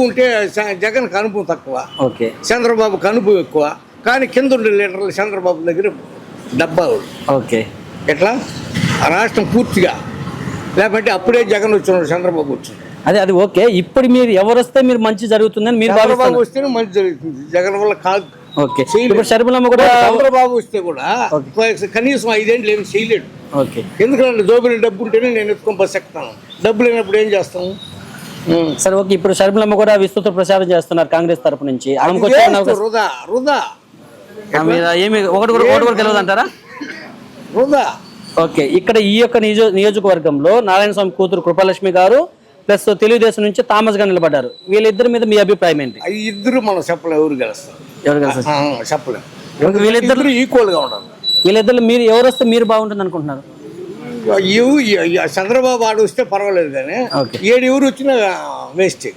అనుభవం ఉంటే జగన్కి అనుభవం తక్కువ, ఓకే చంద్రబాబుకి అనుభవం ఎక్కువ. కానీ కింద ఉండే లీడర్లు చంద్రబాబు దగ్గర డబ్బా ఓకే ఎట్లా ఆ రాష్ట్రం పూర్తిగా, లేకపోతే అప్పుడే జగన్ వచ్చినాడు, చంద్రబాబు వచ్చినాడు. అది ఓకే. ఇప్పుడు మీరు ఎవరు వస్తే మీరు మంచి జరుగుతుందని మీరు చంద్రబాబు భావిస్తున్నారు? వస్తేనే మంచి జరుగుతుంది, జగన్ వల్ల కాదు. ఓకే. ఇప్పుడు షర్మిలమ్మ కూడా చంద్రబాబు వస్తే కూడా కనీసం 5 ఏళ్ళు ఏమి చేయలేడు. ఓకే. ఎందుకంటే జోబులు డబ్బు ఉంటేనే నేను ఎత్తుకొని బస్సు ఎక్కుతాను, డబ్బు లేనప్పుడు ఏం చేస్తాము? సరే ఓకే. ఇప్పుడు షర్మిలమ్మ కూడా విస్తృత ప్రచారం చేస్తున్నారు కాంగ్రెస్ తరపు నుంచి. వృధా వృధా ఏమి ఒకటి కూడా తెలియదు అంటారా? వృధా. ఓకే. ఇక్కడ ఈ యొక్క నియోజకవర్గంలో నారాయణ స్వామి కూతురు కృపాలక్ష్మి గారు ప్లస్ తెలుగుదేశం నుంచి థామస్ గారు నిలబడ్డారు. వీళ్ళిద్దరి మీద మీ అభిప్రాయం ఏంటి? ఇద్దరు మనం చెప్పలేం ఎవరు గెలుస్తారు, ఎవరు గెలుస్తారు చెప్పలేం. వీళ్ళిద్దరు ఈక్వల్ గా ఉండాలి. వీళ్ళిద్దరు మీరు ఎవరు వస్తే మీరు బాగుంటుంది అనుకుంటున్నారు? చంద్రబాబు ఆడు వస్తే పర్వాలేదు, కానీ 7 ఎవరు వచ్చినా వేస్ట్.